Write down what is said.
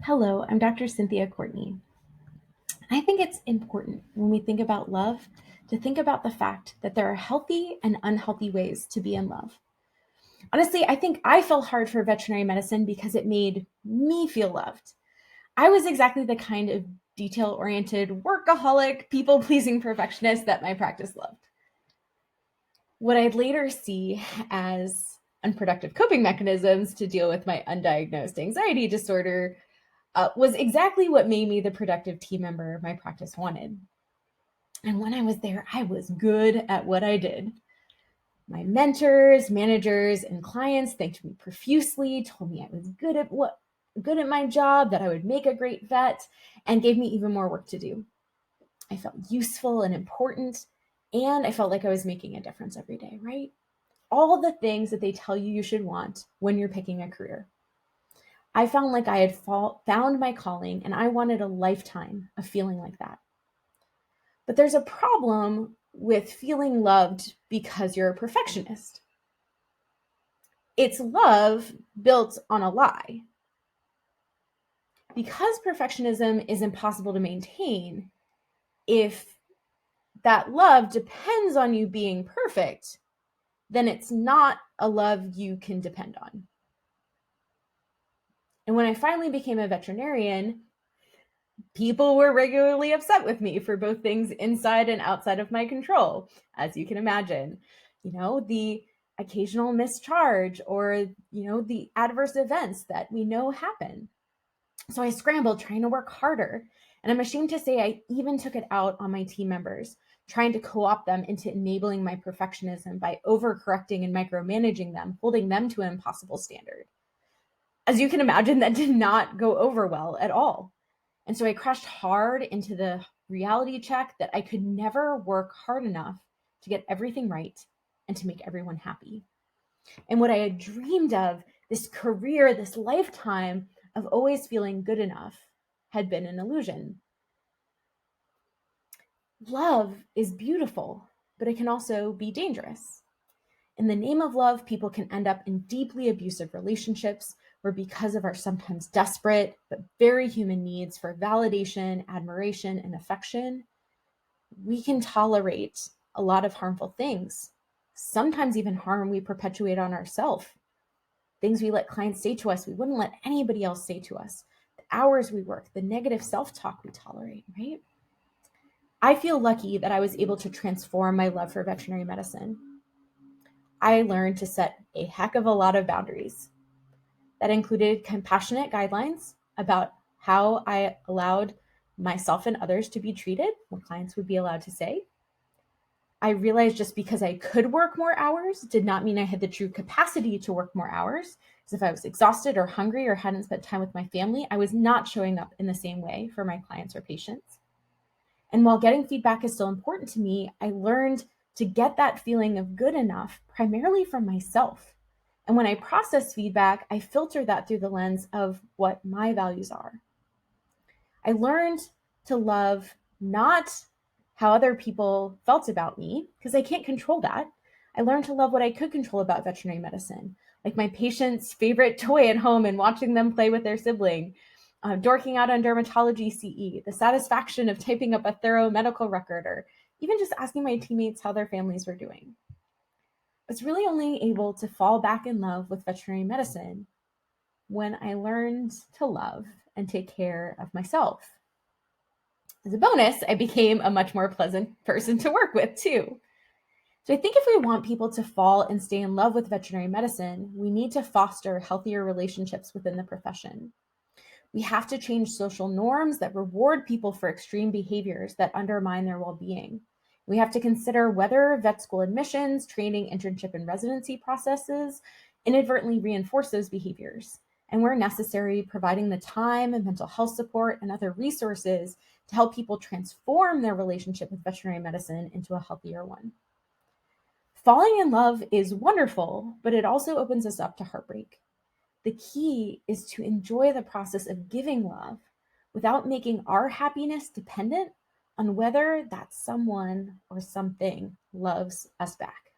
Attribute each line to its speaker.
Speaker 1: Hello, I'm Dr. Cyndie Courtney. I think it's important when we think about love to think about the fact that there are healthy and unhealthy ways to be in love. Honestly, I think I fell hard for veterinary medicine because it made me feel loved. I was exactly the kind of detail oriented, workaholic, people pleasing perfectionist that my practice loved. What I'd later see as unproductive coping mechanisms to deal with my undiagnosed anxiety disorder was exactly what made me the productive team member my practice wanted. And when I was there, I was good at what I did. My mentors, managers, and clients thanked me profusely, told me I was good at my job, that I would make a great vet, and gave me even more work to do. I felt useful and important, and I felt like I was making a difference every day, right? All the things that they tell you you should want when you're picking a career. I found like I had found my calling, and I wanted a lifetime of feeling like that. But there's a problem with feeling loved because you're a perfectionist. It's love built on a lie. Because perfectionism is impossible to maintain, if that love depends on you being perfect, then it's not a love you can depend on. And when I finally became a veterinarian, people were regularly upset with me for both things inside and outside of my control, as you can imagine. The occasional mischarge or, the adverse events that we know happen. So I scrambled trying to work harder. And I'm ashamed to say I even took it out on my team members, trying to co-opt them into enabling my perfectionism by overcorrecting and micromanaging them, holding them to an impossible standard. As you can imagine, that did not go over well at all. And so I crashed hard into the reality check that I could never work hard enough to get everything right and to make everyone happy. And what I had dreamed of, this career, this lifetime of always feeling good enough, had been an illusion. Love is beautiful, but it can also be dangerous. In the name of love, people can end up in deeply abusive relationships where, because of our sometimes desperate but very human needs for validation, admiration, and affection, we can tolerate a lot of harmful things, sometimes even harm we perpetuate on ourselves. Things we let clients say to us, we wouldn't let anybody else say to us. The hours we work, the negative self-talk we tolerate, right? I feel lucky that I was able to transform my love for veterinary medicine. I learned to set a heck of a lot of boundaries. That included compassionate guidelines about how I allowed myself and others to be treated, what clients would be allowed to say. I realized just because I could work more hours did not mean I had the true capacity to work more hours. Because if I was exhausted or hungry or hadn't spent time with my family, I was not showing up in the same way for my clients or patients. And while getting feedback is still important to me, I learned to get that feeling of good enough primarily from myself. And when I process feedback, I filter that through the lens of what my values are. I learned to love not how other people felt about me, because I can't control that. I learned to love what I could control about veterinary medicine, like my patient's favorite toy at home and watching them play with their sibling, dorking out on dermatology CE, the satisfaction of typing up a thorough medical record, or even just asking my teammates how their families were doing. I was really only able to fall back in love with veterinary medicine when I learned to love and take care of myself. As a bonus, I became a much more pleasant person to work with too. So I think if we want people to fall and stay in love with veterinary medicine, we need to foster healthier relationships within the profession. We have to change social norms that reward people for extreme behaviors that undermine their well-being. We have to consider whether vet school admissions, training, internship, and residency processes inadvertently reinforce those behaviors, and where necessary, providing the time and mental health support and other resources to help people transform their relationship with veterinary medicine into a healthier one. Falling in love is wonderful, but it also opens us up to heartbreak. The key is to enjoy the process of giving love without making our happiness dependent on whether that someone or something loves us back.